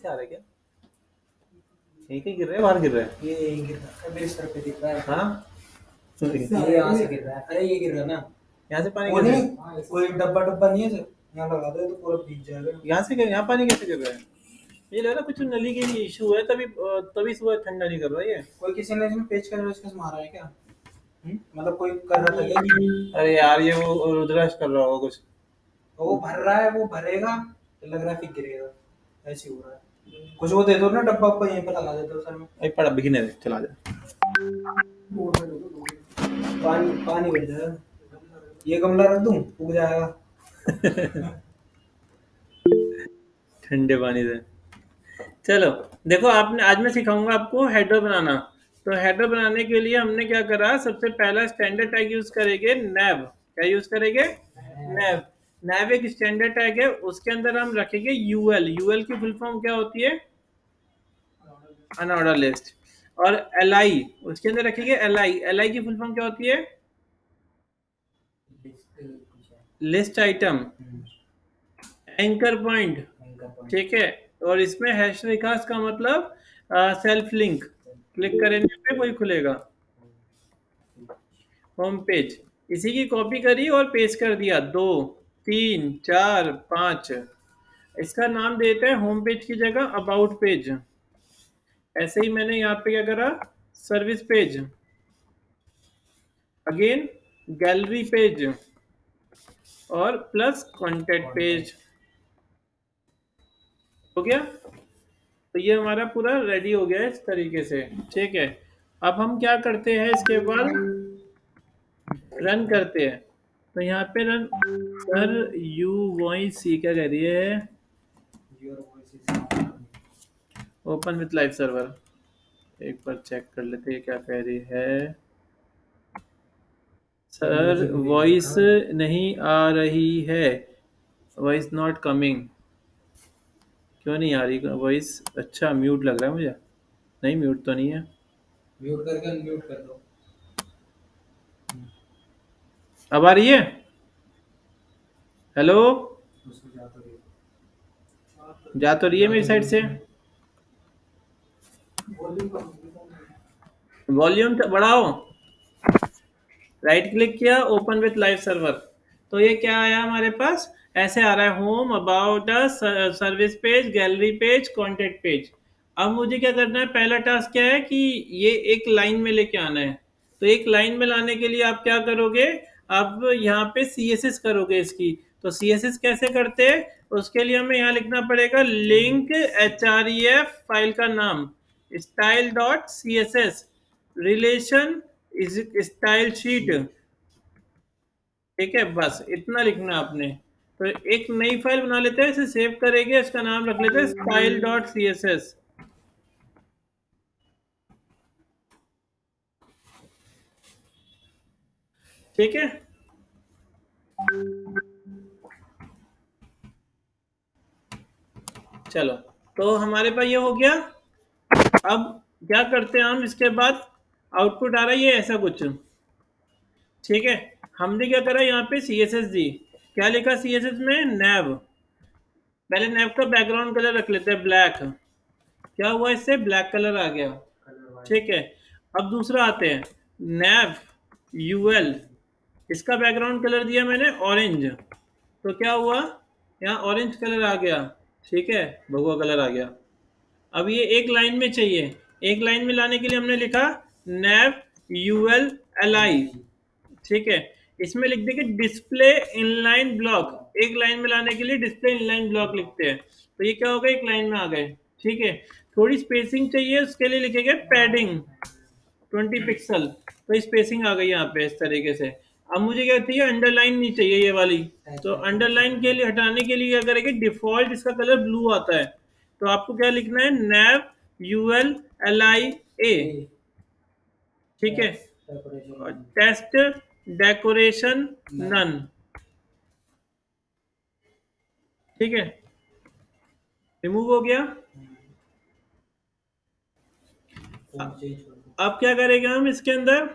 नीचे आ रहा है क्या? यहीं कहीं गिर रहा है, बाहर गिर रहा है? ये यहीं गिर रहा है, मेरे सर पे दिख रहा है। हाँ, ये यहाँ से गिर रहा है, अरे ये गिर रहा है ना। यहाँ से पानी वो कैसे? नहीं, कोई डब्बा डब्बा नहीं है सर, यहाँ लगा दो तो पूरा भीग जाएगा। यहाँ से यहाँ पानी कैसे गिर रहा है? ये लग रहा है कुछ नली के लिए इशू है, तभी तभी सुबह ठंडा नहीं कर रहा है ये। कोई किसी ने इसमें पेचकस वेचकस मारा है क्या? मतलब कोई कर रहा था क्या कि अरे यार, ये वो रुद्राक्ष कर रहा होगा कुछ। वो भर रहा है, वो भरेगा तो लग रहा है फिर गिरेगा, ऐसे ही हो रहा है। कुछ वो दे दो ना, डब्बा उब्बा यहीं पे लगा देते हो सर में। अरे पड़ा, बिकने दे, चला जा। पानी पानी गिर जाएगा, ये गमला रख दूं उग जाएगा। ठंडे पानी से। चलो, देखो आपने, आज मैं सिखाऊंगा आपको हेडर बनाना। तो हेडर बनाने के लिए हमने क्या करा, सबसे पहला स्टैंडर्ड टैग यूज करेंगे नैव। क्या यूज करेंगे? नैव। नैव एक स्टैंडर्ड टैग है, उसके अंदर हम रखेंगे यूएल। यूएल की फुल फॉर्म क्या होती है? Unordered list. और एलआई, उसके अंदर रखेंगे एलआई। एलआई की फुल फॉर्म क्या होती है? List item. Anchor point. ठीक है। और इसमें हैश विकास का मतलब सेल्फ लिंक। क्लिक करेंगे पे वही खुलेगा, होम पेज। इसी की कॉपी करी और पेस्ट कर दिया। 2, 3, 4, 5। इसका नाम देते हैं होम पेज की जगह अबाउट पेज। ऐसे ही मैंने यहाँ पे क्या करा, service page, again gallery page और प्लस कॉन्टेक्ट पेज। हो गया। तो ये हमारा पूरा रेडी हो गया है इस तरीके से। ठीक है। अब हम क्या करते हैं, इसके बाद रन करते हैं। तो यहाँ पे रन सर, यू वॉइस सी क्या कह रही है? Open with live server. एक बार चेक कर लेते हैं क्या कह रही है। सर वॉइस नहीं आ रही है, वॉइस नॉट कमिंग। क्यों नहीं आ रही वॉइस? अच्छा, म्यूट लग रहा है मुझे। नहीं, म्यूट तो नहीं है। म्यूट करके अनम्यूट कर दो। अब आ रही है? हेलो? उसमें जा तो रही जा तो रही है मेरी साइड से। वॉल्यूम बढ़ाओ। राइट क्लिक किया, ओपन विथ लाइव सर्वर। तो ये क्या आया हमारे पास? ऐसे आ रहा है, home, about us, service page, gallery page, contact page. अब मुझे क्या करना है, पहला टास्क क्या है कि ये एक लाइन में लेके आना है। तो एक लाइन में लाने के लिए आप क्या करोगे, अब यहाँ पे CSS करोगे इसकी। तो CSS कैसे करते हैं? उसके लिए हमें यहाँ लिखना पड़ेगा लिंक href फाइल का नाम, style dot CSS, relation is style sheet. ठीक है, बस इतना लिखना है आपने। तो एक नई फाइल बना लेते हैं, इसे सेव करेंगे, इसका नाम रख लेते हैं स्टाइल डॉट CSS। ठीक है। चलो, तो हमारे पास ये हो गया। अब क्या करते हैं हम, इसके बाद आउटपुट आ रहा है ये ऐसा कुछ। ठीक है। हमने क्या करा, यहाँ पे CSS दी। क्या लिखा CSS में? नैव। पहले नैव का बैकग्राउंड कलर रख लेते हैं ब्लैक। क्या हुआ, इससे ब्लैक कलर आ गया। ठीक है। अब दूसरा आते हैं, नैव यूएल। इसका बैकग्राउंड कलर दिया मैंने ऑरेंज। तो क्या हुआ, यहाँ ऑरेंज कलर आ गया। ठीक है, भगवा कलर आ गया। अब ये एक लाइन में चाहिए। एक लाइन में लाने के लिए हमने लिखा नैव यूएल एलआई। ठीक है। इसमें लिख देंगे डिस्प्ले इनलाइन ब्लॉक। एक लाइन में लाने के लिए डिस्प्ले इनलाइन ब्लॉक लिखते हैं। तो ये क्या हो गया, एक लाइन में आ गए। ठीक है। थोड़ी स्पेसिंग चाहिए, उसके लिए लिखेंगे पैडिंग 20 पिक्सल। तो स्पेसिंग आ गई यहाँ पे इस तरीके से। अब मुझे क्या चाहिए, अंडरलाइन नहीं चाहिए ये वाली। तो अंडरलाइन के लिए, हटाने के लिए क्या करेंगे, डिफॉल्ट इसका कलर ब्लू आता है। तो आपको क्या लिखना है, नैव यूएल एलआई ए। ठीक है। Text decoration none. ठीक है, रिमूव हो गया। अब क्या करेंगे हम इसके अंदर,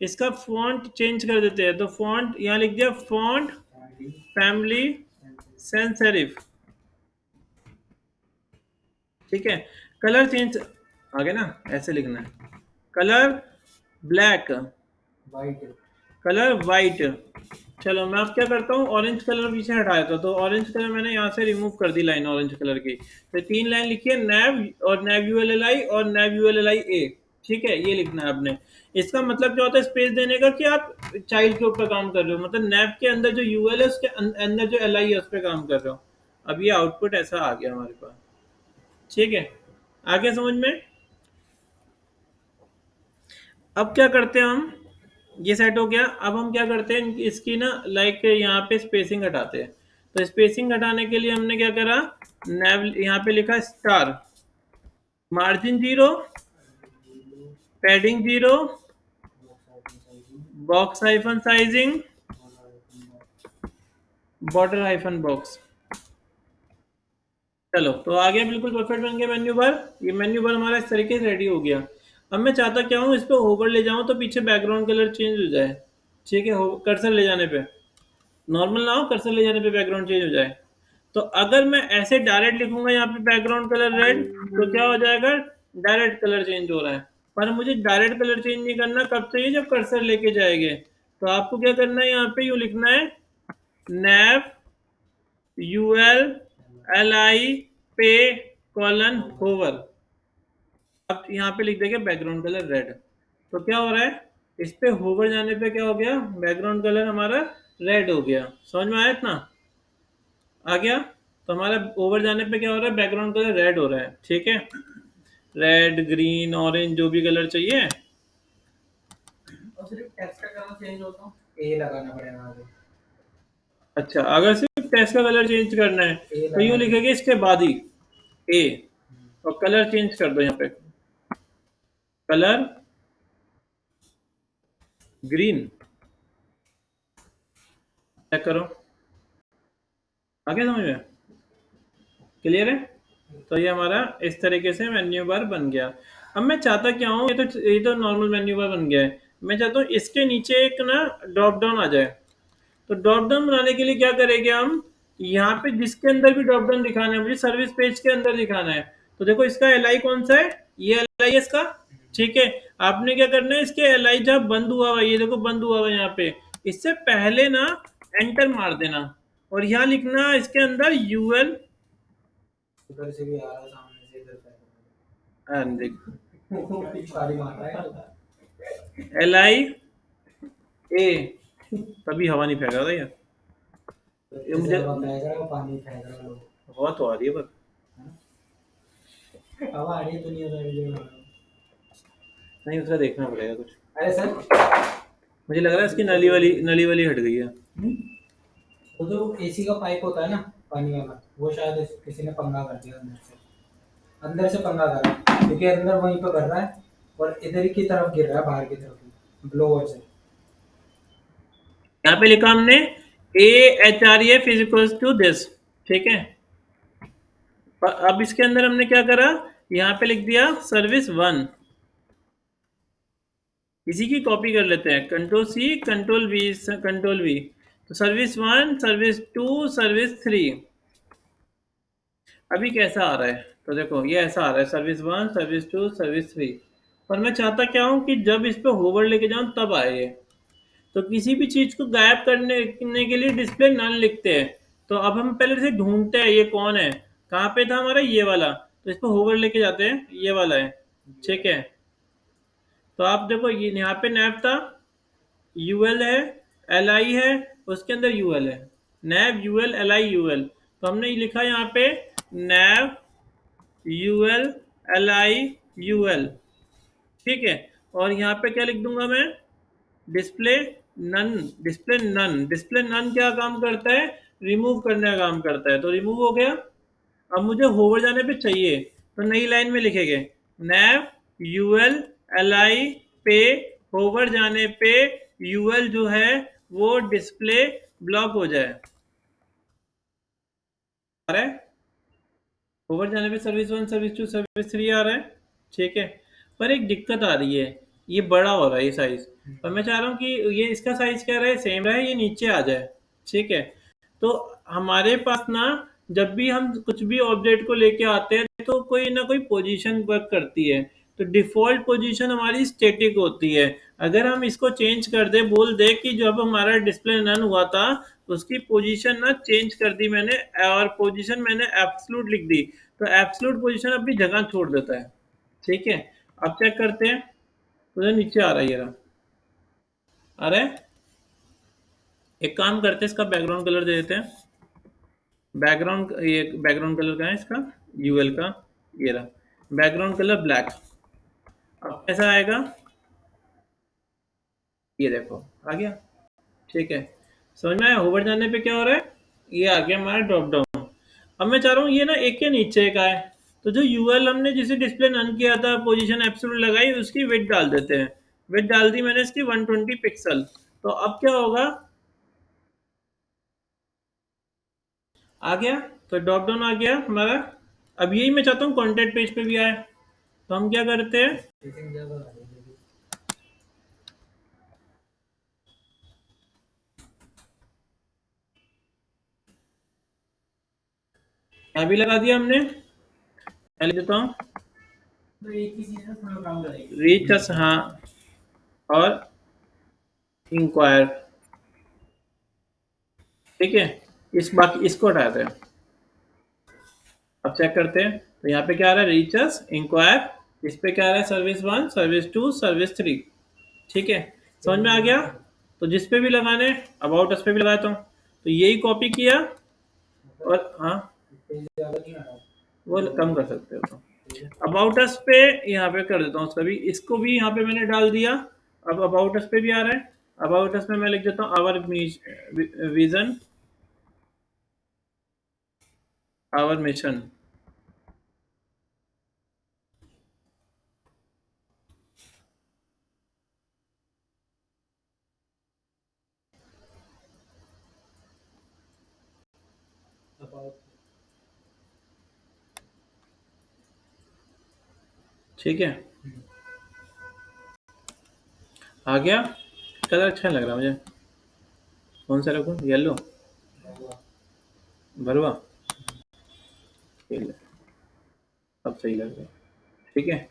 इसका फॉन्ट चेंज कर देते हैं। तो फॉन्ट यहाँ लिख दिया, फॉन्ट फैमिली सैंस सेरिफ। ठीक है। कलर चेंज आगे ना ऐसे लिखना है, colour black, white. Colour white. चलो मैं अब क्या करता हूँ, ऑरेंज कलर पीछे हटा देता हूँ। तो ऑरेंज कलर मैंने यहाँ से रिमूव कर दी लाइन ऑरेंज कलर की। तो 3 लाइन लिखी है, नैव और नैव यू एल एल आई और नैव यू एल एल आई ए। ठीक है, ये लिखना है आपने। इसका मतलब क्या होता है स्पेस देने का, कि आप चाइल्ड के ऊपर काम कर रहे हो, मतलब नैव के अंदर जो यू एल है उसके अंदर जो एल आई है उस पर काम कर रहे हो। अब ये आउटपुट ऐसा आ गया हमारे पास। ठीक है, आ गया समझ में। अब क्या करते हैं हम, ये सेट हो गया। अब हम क्या करते हैं, इसकी ना लाइक यहाँ पे स्पेसिंग हटाते हैं। तो स्पेसिंग हटाने के लिए हमने क्या करा, नैव यहाँ पे लिखा star, margin 0, padding 0, box hyphen sizing, border hyphen box. चलो तो आ गया, बिल्कुल परफेक्ट बन गया मेन्यू बार। ये मेन्यू बार हमारा इस तरीके से रेडी हो गया। अब मैं चाहता क्या हूँ, इस पर होवर ले जाऊँ तो पीछे बैकग्राउंड कलर चेंज हो जाए। ठीक है, कर्सर ले जाने पे, नॉर्मल ना हो, कर्सर ले जाने पे बैकग्राउंड चेंज हो जाए। तो अगर मैं ऐसे डायरेक्ट लिखूंगा यहाँ पे बैकग्राउंड कलर रेड, तो क्या हो जाएगा, डायरेक्ट कलर चेंज हो रहा है। पर मुझे डायरेक्ट कलर चेंज नहीं करना, कब चाहिए, जब कर्सर लेके जाएंगे। तो आपको क्या करना है, यहाँ पे यू लिखना है, नैव यू एल एल आई पे कॉलन होवर। अब यहाँ पे लिख देंगे बैकग्राउंड कलर रेड। तो क्या हो रहा है, इस पे होवर जाने पे क्या हो गया, बैकग्राउंड कलर हमारा रेड हो गया। समझ में आया इतना, आ गया। तो हमारा ओवर जाने पे क्या हो रहा है, बैकग्राउंड कलर रेड हो रहा है। ठीक है, रेड ग्रीन ऑरेंज जो भी कलर चाहिए। और सिर्फ टेक्स्ट का कलर चेंज होता है, ए लगाना पड़ेगा आगे। अच्छा, अगर सिर्फ टेक्स्ट का कलर चेंज करना है ए तो यूँ लगाना। लिखेंगे इसके बाद ही ए, और कलर चेंज कर दो, यहाँ पे कलर ग्रीन, चेक करो, आ गया समझ में, क्लियर है। तो ये हमारा इस तरीके से मेन्यू बार बन गया। अब मैं चाहता क्या हूँ, ये तो नॉर्मल मेन्यू बार बन गया है। मैं चाहता हूँ इसके नीचे एक ना ड्रॉप डाउन आ जाए। तो ड्रॉप डाउन बनाने के लिए क्या करेंगे हम, यहाँ पे जिसके अंदर भी ड्रॉप डाउन दिखाना है, मुझे सर्विस पेज के अंदर दिखाना है। तो देखो इसका एल आई कौन सा है, ये एल आई है इसका। ठीक है, आपने क्या करना है, इसके एल आई जब बंद हुआ हुआ, ये देखो बंद हुआ हुआ यहाँ पे, इससे पहले ना एंटर मार देना, और यहाँ लिखना इसके अंदर यूएल, उधर से भी आ रहा है, सामने से इधर देख से पिचकारी मार रहा है। एल आई ए, तभी हवा नहीं फेंक रहा था यार, ये जैसे मुझे हवा फेंक रहा है, वो पानी फेंक रहा है लोग। हवा तो आ रही है पर हवा आ रही है दुनिया सारी जगह। नहीं, उसका देखना पड़ेगा कुछ। अरे सर, मुझे लग रहा है इसकी नली वाली हट गई है। वो जो एसी का पाइप होता है ना पानी वाला, वो शायद किसी ने पंगा कर दिया अंदर से पंगा करा, क्योंकि अंदर वहीं पे भर रहा है और इधर की तरफ गिर रहा है, बाहर की तरफ ब्लोअर से। यहाँ पे लिखा हमने A H R F is equal to this. ठीक है, अब इसके अंदर हमने क्या करा, यहाँ पे लिख दिया सर्विस 1। इसी की कॉपी कर लेते हैं, control C control V control V. तो सर्विस 1, सर्विस 2, सर्विस 3। अभी कैसा आ रहा है, तो देखो ये ऐसा आ रहा है, सर्विस 1, सर्विस 2, सर्विस 3। पर मैं चाहता क्या हूँ कि जब इस पे होवर लेके जाऊँ तब आए ये। तो किसी भी चीज को गायब करने के लिए डिस्प्ले नन लिखते हैं। तो अब हम पहले से ढूंढते हैं ये कौन है, कहाँ पे था हमारा, ये वाला। तो इस पर होवर लेके जाते हैं, ये वाला है। ठीक है, तो आप देखो ये यहाँ पे नैव था, यूएल है, एल आई है, उसके अंदर यूएल है, नैव यूएल एल आई यूएल। तो हमने ये लिखा यहाँ पे नैव यूएल एल आई यूएल। ठीक है, और यहाँ पे क्या लिख दूंगा मैं, डिस्प्ले नन। डिस्प्ले नन क्या काम करता है, रिमूव करने का काम करता है। तो रिमूव हो गया। अब मुझे होवर जाने पे चाहिए, तो नई लाइन में लिखेंगे नैव यूएल एल आई पे, होवर जाने पे यूएल जो है वो डिस्प्ले ब्लॉक हो जाए। आ रहा है, ओवर जाने पे सर्विस 1, सर्विस 2, सर्विस 3 आ रहा है। ठीक है, पर एक दिक्कत आ रही है, ये बड़ा हो रहा है ये साइज। पर मैं चाह रहा हूँ कि ये इसका साइज क्या रहे, सेम रहे, ये नीचे आ जाए। ठीक है, तो हमारे पास ना जब भी हम कुछ भी ऑब्जेक्ट को लेके आते हैं तो कोई ना कोई पोजीशन वर्क करती है। तो डिफ़ॉल्ट पोजीशन हमारी स्टैटिक होती है। अगर हम इसको चेंज कर दें, बोल दें कि जब हमारा डिस्प्ले रन हुआ था उसकी पोजीशन ना चेंज कर दी मैंने और पोजीशन मैंने एब्सोल्यूट लिख दी, तो एब्सोल्यूट पोजीशन अपनी जगह छोड़ देता है। ठीक है, अब चेक करते हैं। तो नीचे आ रहा है, ये रहा, आ रहा है। एक काम करते हैं, इसका बैकग्राउंड कलर दे देते हैं। बैकग्राउंड, ये बैकग्राउंड कलर का है इसका, यूएल का, ये रहा बैकग्राउंड कलर ब्लैक। अब कैसा आएगा, ये देखो आ गया। ठीक है, समझ में आया। होवर जाने पे क्या हो रहा है, ये आ गया हमारा ड्रॉप डाउन। अब मैं चाह रहा हूँ ये ना एक के नीचे का है, तो जो यूएल हमने जिसे डिस्प्ले रन किया था, पोजीशन एब्सोल्यूट लगाई, उसकी विड्थ डाल देते हैं। विड्थ डाल दी मैंने इसकी 120 पिक्सल। तो अब क्या होगा, आ गया, तो ड्रॉप डाउन आ गया हमारा। अब यही मैं चाहता हूँ कॉन्टेंट पेज पे भी आए, तो हम क्या करते हैं, स्पेसिंग ज़्यादा आ रही है। यहाँ भी लगा दिया हमने। मैं लिख देता हूँ तो एक ही चीज़ में थोड़ा काम करेगी। रीच अस, हाँ, और इंक्वायर। ठीक है, इस बाकी इसको हटाते हैं। अब चेक करते हैं, तो यहाँ पे क्या आ रहा है, रीच अस, इंक्वायर। इस पे क्या आ रहा है, सर्विस 1, सर्विस 2, सर्विस 3। ठीक है, समझ में आ गया। तो जिस पे भी लगाने, अबाउट अस पे भी लगाता हूँ, तो यही कॉपी किया और हाँ, पेज ज़्यादा नहीं आ रहा। वो कम कर सकते हो। तो अबाउट अस पे यहाँ पे कर देता हूँ उसका भी, इसको भी यहाँ पे मैंने डाल दिया। अब अबाउट अस पे भी आ रहा है। अबाउट अस में मैं लिख देता हूँ आवर विजन, आवर मिशन। ठीक है, आ गया। कलर अच्छा लग रहा मुझे। कौन सा रखूँ, येलो, भरवा, ये ले। अब सही लग रहा है। ठीक है,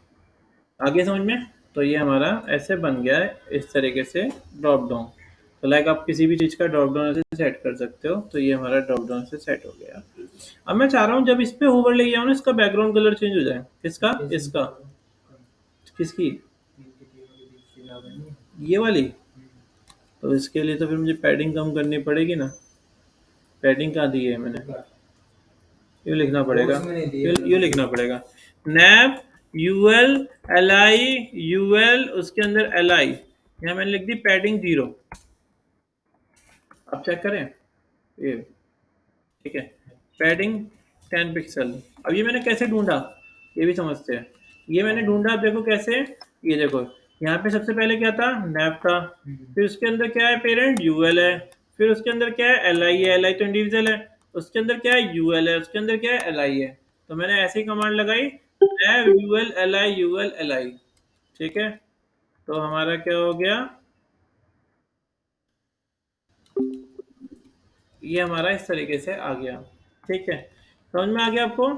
आगे समझ में। तो ये हमारा ऐसे बन गया है, इस तरीके से ड्रॉप डाउन। तो लाइक आप किसी भी चीज़ का ड्रॉप डाउन ऐसे सेट कर सकते हो। तो ये हमारा ड्रॉप डाउन से सेट हो गया। अब मैं चाह रहा हूँ जब इस पे होवर ले जाऊँ ना, इसका बैकग्राउंड कलर चेंज हो जाए। किसका, इसका, किसकी, ये वाली। तो इसके लिए तो फिर मुझे पैडिंग कम करनी पड़ेगी ना। पैडिंग कहाँ दी है मैंने, यूँ लिखना पड़ेगा, यूँ लिखना पड़ेगा, nav UL L I, UL उसके अंदर एल आई, यहाँ मैंने लिख दी पैडिंग 0। अब चेक करें ये, ठीक है, पैडिंग 10 पिक्सल। अब ये मैंने कैसे ढूंढा, ये भी समझते हैं। ये मैंने ढूंढा, आप देखो कैसे, ये देखो यहाँ पे सबसे पहले क्या था, नैप था, फिर उसके अंदर क्या है, पेरेंट यूएल है, फिर उसके अंदर क्या है, एल आई है, एल आई तो इंडिविजुअल है, उसके अंदर क्या है, यूएल है, उसके अंदर क्या है, एल आई है। तो मैंने ऐसी कमांड लगाई, UL L I, UL L I. ठीक है, तो हमारा क्या हो गया, ये हमारा इस तरीके से आ गया। ठीक है, समझ में आ गया आपको।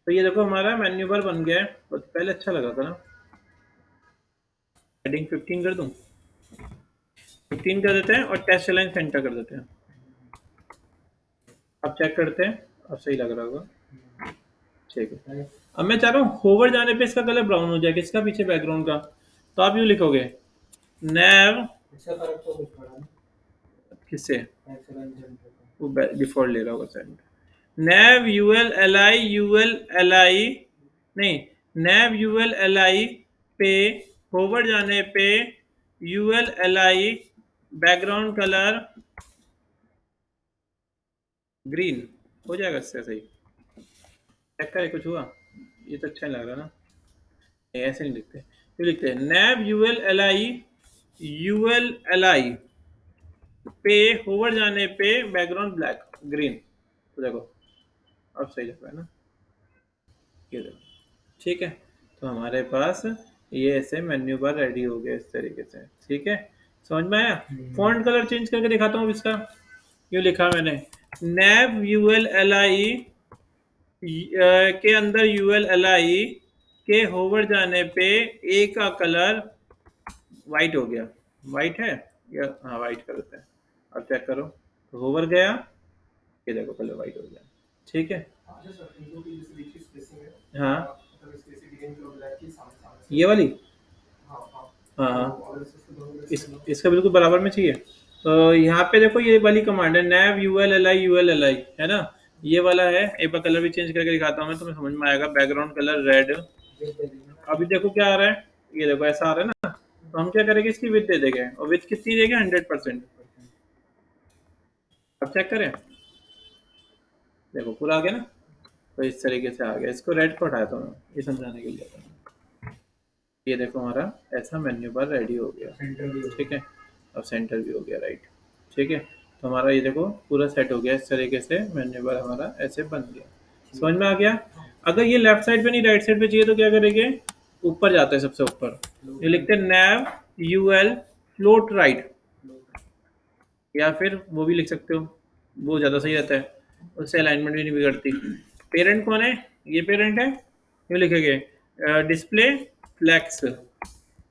तो ये देखो हमारा मेन्यू बार बन गया है, और पहले अच्छा लगा था ना। हेडिंग 15 कर दूं, 15 कर देते हैं, और टेस्ट लाइन सेंटर कर देते हैं। अब चेक करते हैं, अब सही लग रहा होगा। ठीक है, अब मैं चाह रहा हूँ होवर जाने पे इसका कलर ब्राउन हो जाए, किसका, पीछे बैकग्राउंड का। तो आप यूँ लिखोगे, नैव, इससे फर्क तो कुछ पड़ा नहीं। किससे, एक्सेलेंट जनरेटर। वो डिफॉल्ट ले रहा होगा सेंट। Nav UL L I, UL L I, नहीं, नैव यूएल एल आई पे होवर जाने पे UL L I background colour green हो जाएगा, इससे सही। चेक करें कुछ हुआ, ये तो अच्छा नहीं लग रहा ना। नहीं, ऐसे नहीं लिखते, ये लिखते हैं nav UL L I, UL L I पे होवर जाने पे बैकग्राउंड ब्लैक, ग्रीन। तो देखो अब सही लग रहा है ना, ये देखो। ठीक है, तो हमारे पास ये ऐसे मेन्यू बार रेडी हो गया इस तरीके से। ठीक है, समझ में आया। फॉन्ट कलर चेंज करके दिखाता हूँ इसका। यूँ लिखा मैंने नैव यूएल एल आई के अंदर यूएल एल आई के होवर जाने पे ए का कलर वाइट हो गया। वाइट है या हाँ वाइट कर देते हैं। अब चेक करो तो होवर गया, ये देखो कलर वाइट हो गया। ठीक है हाँ ये वाली हाँ हाँ इसका बिल्कुल बराबर में चाहिए। तो यहाँ पे देखो ये वाली कमांड है नैव यूएल एल आई है ना, ये वाला है। एक बार कलर भी चेंज करके दिखाता हूँ मैं, तुम्हें समझ में आएगा। बैकग्राउंड कलर रेड, अभी देखो क्या आ रहा है, ये देखो ऐसा आ रहा है ना। तो हम क्या करेंगे, इसकी विड्थ दे देंगे, और विड्थ कितनी देंगे 100%। अब चेक करें, देखो पूरा आ गया ना। तो इस तरीके से आ गया। इसको रेड को हटाया था मैं ये समझाने के लिए। ये देखो हमारा ऐसा मेन्यू बार रेडी हो गया। ठीक है, अब सेंटर भी हो गया राइट। ठीक है, तो हमारा ये देखो पूरा सेट हो गया। इस तरीके से मेन्यू बार हमारा ऐसे बन गया। समझ में आ गया। अगर ये लेफ्ट साइड पे नहीं राइट साइड पे चाहिए तो क्या करेंगे, ऊपर जाते हैं सबसे ऊपर, ये लिखते हैं नैव यूएल फ्लोट राइट, या फिर वो भी लिख सकते हो, वो ज़्यादा सही रहता है, उससे अलाइनमेंट भी नहीं बिगड़ती। पेरेंट कौन है, ये पेरेंट है, ये लिखेंगे डिस्प्ले फ्लैक्स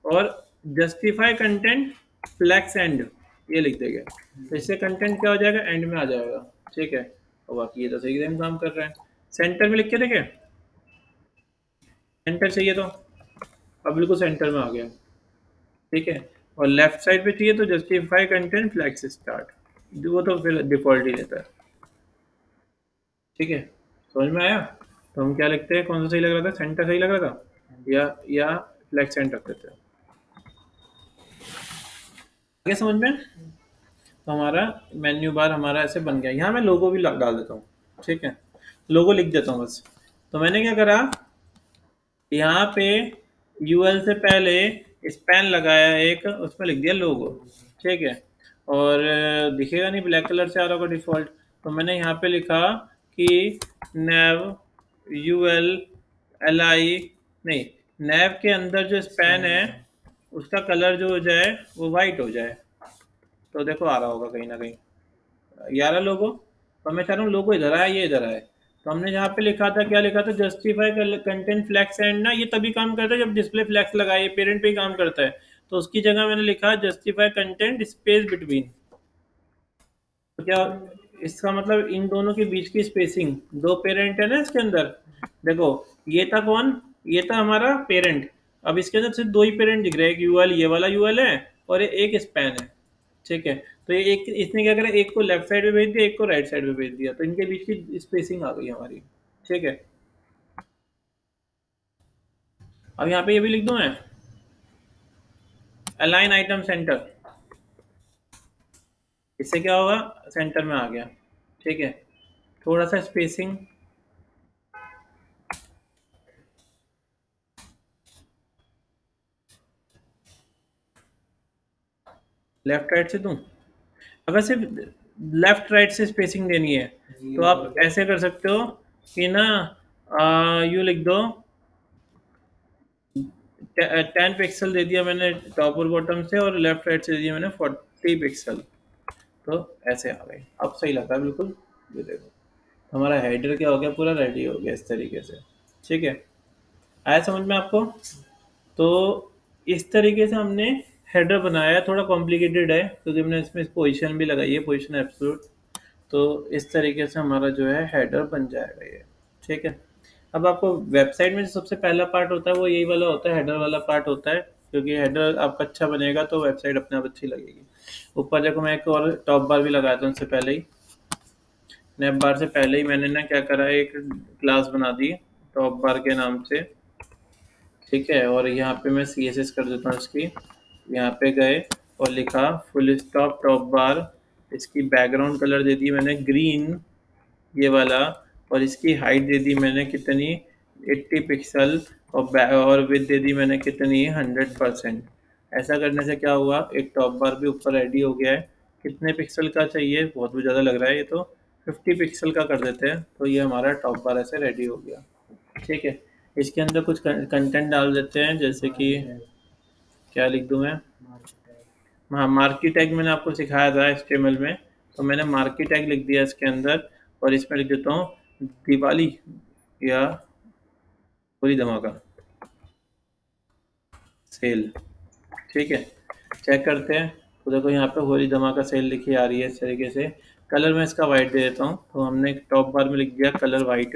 और जस्टिफाई कंटेंट फ्लैक्स एंड, ये लिख देंगे। तो इससे कंटेंट क्या हो जाएगा, एंड में आ जाएगा। ठीक है, और बाकी ये तो सही टाइम काम कर रहे हैं। सेंटर में लिख के देखे, सेंटर चाहिए तो अब बिल्कुल सेंटर में आ गया। ठीक है, और लेफ्ट साइड पे चाहिए तो जस्टिफाई कंटेंट फ्लैक्स स्टार्ट, वो तो फिर डिफॉल्ट ही रहता है। ठीक है, समझ में आया। तो हम क्या लिखते हैं, कौन सा सही लग रहा था, सेंटर सही लग रहा था या फ्लैक्स एंड रखते थे। आगे समझ में। तो हमारा मेन्यू बार हमारा ऐसे बन गया। यहाँ मैं लोगो भी डाल देता हूँ। ठीक है, लोगो लिख देता हूँ बस। तो मैंने क्या करा, यहाँ पे यूएल से पहले स्पैन लगाया एक, उसमें लिख दिया लोगो। ठीक है, और दिखेगा नहीं, ब्लैक कलर से आ रहा होगा डिफॉल्ट। तो मैंने यहाँ पे लिखा कि नैव यूएल एल आई, नहीं, नैव के अंदर जो स्पैन है उसका कलर जो हो जाए वो वाइट हो जाए। तो देखो आ रहा होगा कहीं ना कहीं 11 लोगो। तो मैं चाह रहा हूँ लोगो इधर आए, ये इधर आए। तो हमने यहाँ पे लिखा था, क्या लिखा था, जस्टिफाई कंटेंट फ्लैक्स एंड ना, ये तभी काम करता है जब डिस्प्ले फ्लैक्स लगाए, पेरेंट पे ही काम करता है। तो उसकी जगह मैंने लिखा जस्टिफाई कंटेंट स्पेस बिटवीन। तो क्या इसका मतलब, इन दोनों के बीच की स्पेसिंग, दो पेरेंट है ना इसके अंदर, देखो ये था कौन, ये था हमारा पेरेंट। अब इसके अंदर सिर्फ दो ही पेरेंट दिख रहे हैं, एक यूएल, ये वाला यूएल है, और एक स्पैन है। ठीक है, तो ये एक, इसने क्या करा, एक को लेफ्ट साइड में भेज दिया, एक को राइट साइड में भेज दिया, तो इनके बीच की स्पेसिंग आ गई हमारी। ठीक है, अब यहाँ पे ये भी लिख दूं मैं, अलाइन आइटम सेंटर, इससे क्या होगा, सेंटर में आ गया। ठीक है, थोड़ा सा स्पेसिंग लेफ्ट राइट से दूं। अगर सिर्फ लेफ्ट राइट से स्पेसिंग देनी है तो आप ऐसे कर सकते हो कि ना, यू लिख दो 10 पिक्सल दे दिया मैंने टॉप और बॉटम से, और लेफ्ट राइट से दे दिया मैंने 40 पिक्सल। तो ऐसे आ गई, अब सही लग रहा है बिल्कुल। ये देखो हमारा हेडर क्या हो गया, पूरा रेडी हो गया इस तरीके से। ठीक है, आया समझ में आपको। तो इस तरीके से हमने हेडर बनाया। थोड़ा कॉम्प्लिकेटेड है क्योंकि हमने इसमें पोजीशन भी लगाई है, पोजीशन एब्सोल्यूट। तो इस तरीके से हमारा जो है हेडर बन जाएगा ये। ठीक है, अब आपको वेबसाइट में जो सबसे पहला पार्ट होता है वो यही वाला होता है, हेडर वाला पार्ट होता है। क्योंकि हेडर आपका अच्छा बनेगा तो वेबसाइट अपने आप अच्छी लगेगी। ऊपर देखो मैं एक और टॉप बार भी लगाया था उनसे पहले ही, नैप बार से पहले ही मैंने ना क्या करा है, एक क्लास बना दी टॉप बार के नाम से। ठीक है, और यहाँ पे मैं CSS कर देता हूँ इसकी। यहाँ पे गए और लिखा फुल स्टॉप टॉप बार, इसकी बैकग्राउंड कलर दे दी मैंने ग्रीन, ये वाला, और इसकी हाइट दे दी मैंने कितनी 80 पिक्सल, और विड्थ दे दी मैंने कितनी 100%। ऐसा करने से क्या हुआ, एक टॉप बार भी ऊपर रेडी हो गया है। कितने पिक्सल का चाहिए, बहुत भी ज़्यादा लग रहा है ये तो, 50 पिक्सल का कर देते हैं। तो ये हमारा टॉप बार ऐसे रेडी हो गया। ठीक है, इसके अंदर कुछ कंटेंट डाल देते हैं, जैसे कि क्या लिख दूं मैं, हाँ मार्की टैग मैंने आपको सिखाया था HTML में, तो मैंने मार्केट टैग लिख दिया इसके अंदर, और इसमें लिख देता हूँ दिवाली या होली धमाका सेल। ठीक है, चेक करते हैं। तो देखो यहाँ पे होली धमाका सेल लिखी आ रही है इस तरीके से। कलर मैं इसका वाइट दे देता हूँ, तो हमने टॉप बार में लिख दिया कलर वाइट।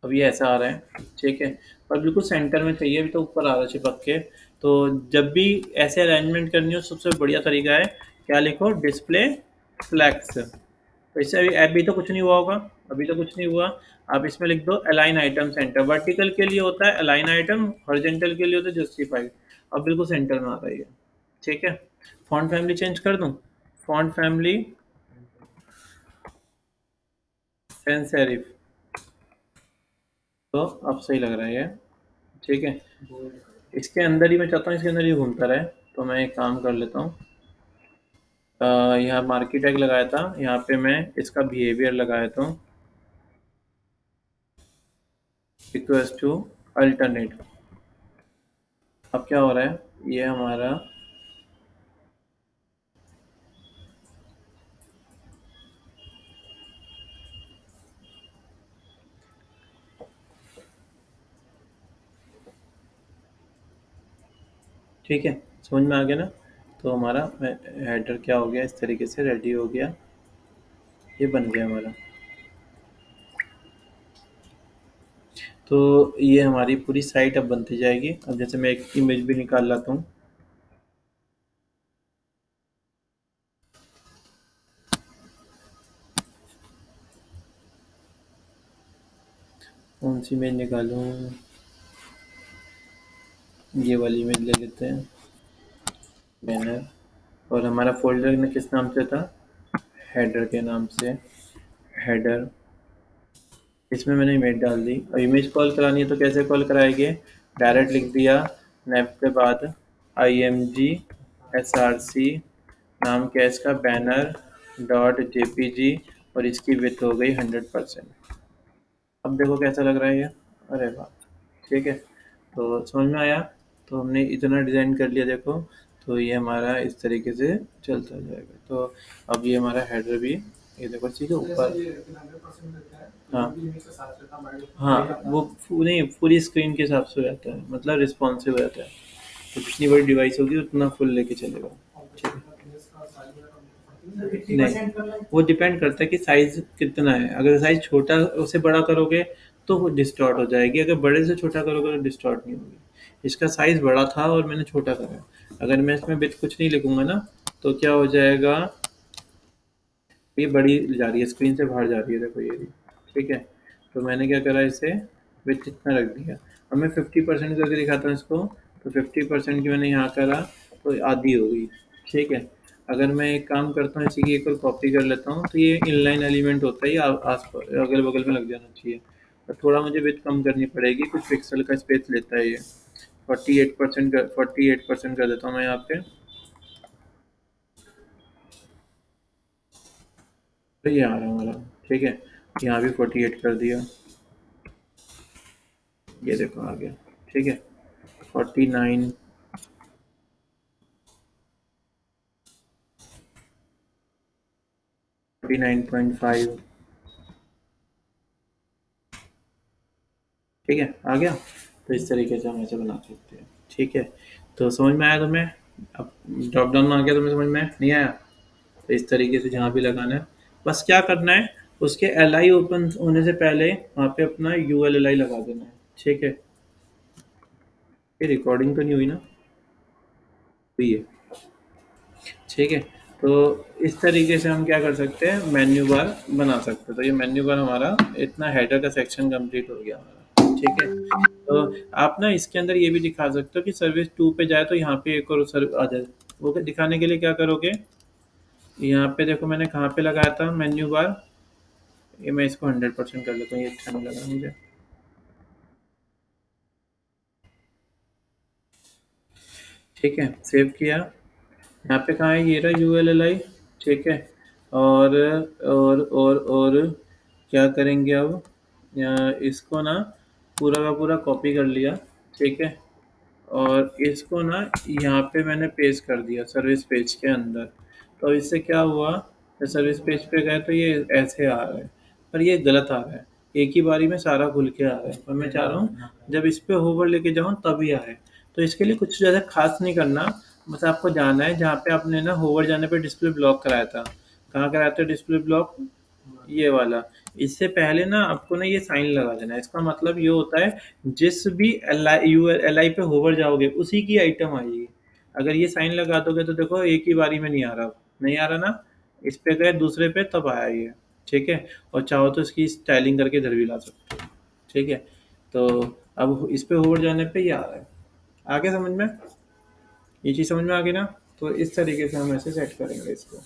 अब ये ऐसा आ रहा है, ठीक है। और बिल्कुल सेंटर में चाहिए, अभी तो ऊपर आ रहा है चिपक के। तो जब भी ऐसे अरेंजमेंट करनी हो, सबसे बढ़िया तरीका है क्या लिखो, डिस्प्ले फ्लैक्स। तो इससे अभी तो कुछ नहीं हुआ होगा, अभी तो कुछ नहीं हुआ। आप इसमें लिख दो अलाइन आइटम सेंटर। वर्टिकल के लिए होता है अलाइन आइटम, हॉरिजॉन्टल के लिए होता है जस्टिफाइड। अब बिल्कुल सेंटर में आ रही है, ठीक है। फॉन्ट फैमिली चेंज कर दूं, फॉन्ट फैमिली सैंस सेरिफ। तो अब सही लग रहा है ये, ठीक है। इसके अंदर ही मैं चाहता हूँ, इसके अंदर ही घूमता रहे। तो मैं एक काम कर लेता हूँ, यहाँ मार्केट टैग लगाया था, यहाँ पे मैं इसका बिहेवियर लगाया था इक्वल्स टू अल्टरनेट। अब क्या हो रहा है, ये हमारा ठीक है, समझ में आ गया ना। तो हमारा हेडर क्या हो गया, इस तरीके से रेडी हो गया, ये बन गया हमारा। तो ये हमारी पूरी साइट अब बनती जाएगी। अब जैसे मैं एक इमेज भी निकाल लाता हूँ, कौन सी इमेज निकालूँ, ये वाली इमेज ले लेते हैं, बैनर। और हमारा फोल्डर में किस नाम से था, हेडर के नाम से, हेडर। इसमें मैंने इमेज डाल दी। और इमेज कॉल करानी है तो कैसे कॉल कराएंगे, डायरेक्ट लिख दिया नेव के बाद img नाम क्या है इसका, बैनर डॉट जेपीजी, और इसकी विड्थ हो गई 100%। अब देखो कैसा लग रहा है ये, अरे वाह, ठीक है। तो समझ में आया। तो हमने इतना डिज़ाइन कर लिया देखो। तो ये हमारा इस तरीके से चलता जाएगा। तो अब ये हमारा हेडर भी, ये देखो ठीक है ऊपर। हाँ हाँ, वो नहीं, पूरी स्क्रीन के हिसाब से हो जाता है, मतलब रिस्पॉन्सिव हो जाता है। तो जितनी बड़ी डिवाइस होगी उतना फुल लेके चलेगा, ठीक है। नहीं, वो डिपेंड करता है कि साइज़ कितना है। अगर साइज़ छोटा उसे बड़ा करोगे तो वो डिस्टॉर्ट हो जाएगी, अगर बड़े से छोटा करोगे तो डिस्टॉर्ट नहीं होगी। इसका साइज़ बड़ा था और मैंने छोटा करा। अगर मैं इसमें विड्थ कुछ नहीं लिखूंगा ना, तो क्या हो जाएगा, ये बड़ी जा रही है, स्क्रीन से बाहर जा रही है, देखो ये भी, ठीक है। तो मैंने क्या करा, इसे विड्थ इतना रख दिया। अब मैं 50% करके दिखाता हूँ इसको। तो 50% की मैंने यहाँ करा, तो आधी हो गई, ठीक है। अगर मैं एक काम करता हूँ, इसी की एक और कॉपी कर लेता हूँ, तो ये इनलाइन एलिमेंट होता है, ये आस अगल बगल में लग जाना चाहिए। और थोड़ा मुझे विड्थ कम करनी पड़ेगी, कुछ पिक्सल का स्पेस लेता है ये। 48% कर देता हूँ मैं यहाँ पे। तो ये आ रहा है हमारा, ठीक है। यहाँ भी 48 कर दिया, ये देखो आ गया, ठीक है। 49, 49.5, ठीक है, आ गया। तो इस तरीके से हम ऐसे बना सकते हैं, ठीक है। तो समझ में आया तुम्हें। अब ड्रॉप डाउन में आ गया, तुम्हें समझ में नहीं आया। तो इस तरीके से जहाँ भी लगाना है, बस क्या करना है, उसके एल आई ओपन होने से पहले वहाँ पे अपना यू एल एल आई लगा देना है, ठीक है। ये रिकॉर्डिंग तो नहीं हुई ना, हुई है, ठीक है। तो इस तरीके से हम क्या कर सकते हैं, मेन्यू बार बना सकते हैं। तो ये मेन्यू बार हमारा, इतना हेडर का सेक्शन कंप्लीट हो गया हमारा, ठीक है। तो आप ना इसके अंदर ये भी दिखा सकते हो कि सर्विस 2 पे जाए तो यहाँ पे एक और सर्व आ जाए। वो दिखाने के लिए क्या करोगे, यहाँ पे देखो मैंने कहाँ पे लगाया था मेन्यू बार, ये मैं इसको 100% कर लेता हूँ, ये अच्छा नहीं लगा मुझे, ठीक है। सेव किया, यहाँ पे कहाँ है, ये रहा यू एल एल आई, ठीक है। और और क्या करेंगे अब, इसको ना पूरा का पूरा कॉपी कर लिया, ठीक है। और इसको ना यहाँ पे मैंने पेस्ट कर दिया सर्विस पेज के अंदर। तो इससे क्या हुआ, जब सर्विस पेज पे गए तो ये ऐसे आ रहा है, पर ये गलत आ रहा है, एक ही बारी में सारा खुल के आ रहा है। और मैं चाह रहा हूँ जब इस पे होवर लेके जाऊँ तभी आए। तो इसके लिए कुछ ज़्यादा खास नहीं करना, बस आपको जाना है जहाँ पे आपने ना होवर जाने पे डिस्प्ले ब्लॉक कराया था। कहाँ कराया था डिस्प्ले ब्लॉक? ये वाला। इससे पहले ना आपको ना ये साइन लगा देना है। इसका मतलब ये होता है जिस भी एल आई पे होवर जाओगे उसी की आइटम आएगी। अगर ये साइन लगा दोगे तो देखो एक ही बारी में नहीं आ रहा, नहीं आ रहा ना, इस पे गए दूसरे पे तब आया ये। ठीक है, और चाहो तो इसकी स्टाइलिंग करके इधर भी ला सकते हो। ठीक है, तो अब इस पे होवर जाने पे ये आ रहा है। आगे समझ में, ये चीज़ समझ में आ गई ना? तो इस तरीके से हम ऐसे सेट करेंगे इसको।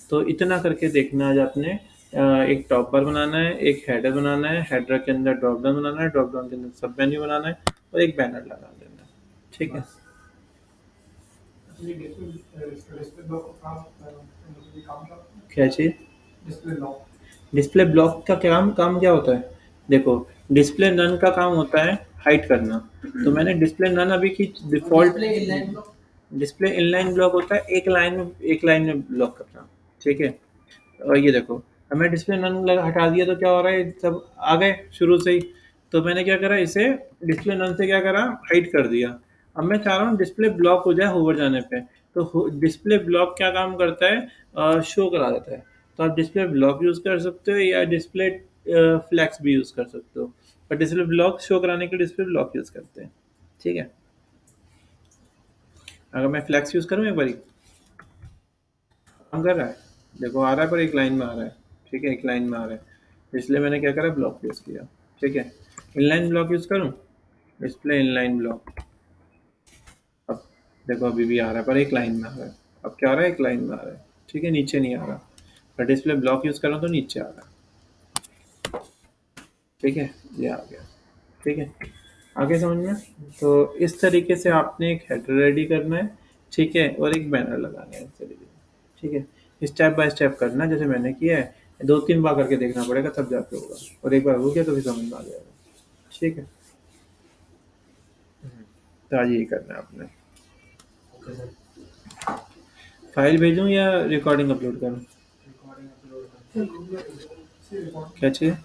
तो इतना करके देखना, आज आपने एक टॉप बार बनाना है, एक हेडर बनाना है, हेडर के अंदर ड्रॉप डाउन बनाना है, ड्रॉप डाउन के अंदर सब मेन्यू बनाना है, और एक बैनर लगा देना है। ठीक है। बस ये डिस्प्ले ब्लॉक का काम का क्या चीज़? डिस्प्ले ब्लॉक डिस्प्ले ब्लॉक का काम काम क्या होता है? देखो, डिस्प्ले नन का काम होता है हाइड करना। तो मैंने डिस्प्ले नन अभी की default, display inline block display inline block होता है एक लाइन में ब्लॉक करना। ठीक है, और ये देखो, अब मैं डिस्प्ले नन लगा हटा दिया तो क्या हो रहा है, सब आ गए शुरू से ही। तो मैंने क्या करा, इसे डिस्प्ले नन से क्या करा, हाइड कर दिया। अब मैं चाह रहा हूँ डिस्प्ले ब्लॉक हो जाए होवर जाने पे। तो डिस्प्ले ब्लॉक क्या काम करता है, शो करा देता है। तो आप डिस्प्ले ब्लॉक यूज़ कर सकते हो या डिस्प्ले फ्लैक्स भी यूज़ कर सकते हो, पर डिस्प्ले ब्लॉक शो कराने के लिए डिस्प्ले ब्लॉक यूज़ करते हैं। ठीक है, अगर मैं फ्लैक्स यूज़ करूँ एक बारी, काम कर रहा है, देखो आ रहा है पर एक लाइन में आ रहा है। ठीक है, एक लाइन में आ रहा है, इसलिए मैंने क्या करा, ब्लॉक यूज़ किया। ठीक है, इनलाइन ब्लॉक यूज़ करूँ, डिस्प्ले इनलाइन ब्लॉक। अब देखो अभी भी आ रहा है पर एक लाइन में आ रहा है। अब क्या आ रहा है, एक लाइन में आ रहा है। ठीक है, नीचे नहीं आ रहा। पर डिस्प्ले ब्लॉक यूज़ कर रहा हूँ तो नीचे आ रहा है। ठीक है, ये आ गया। ठीक है, आगे समझ में? तो इस तरीके से आपने एक हेडर रेडी करना है। ठीक है, और एक बैनर लगाना है इस तरीके से। ठीक है, स्टेप बाय स्टेप करना जैसे मैंने किया है। 2-3 बार करके देखना पड़ेगा तब जाके होगा, और एक बार हो गया तो फिर समझ में आ जाएगा। ठीक है, तो आज यही करना है आपने। Okay sir. फाइल भेजूँ या रिकॉर्डिंग अपलोड करूँ? रिकॉर्डिंग अपलोड कर क्या चाहिए?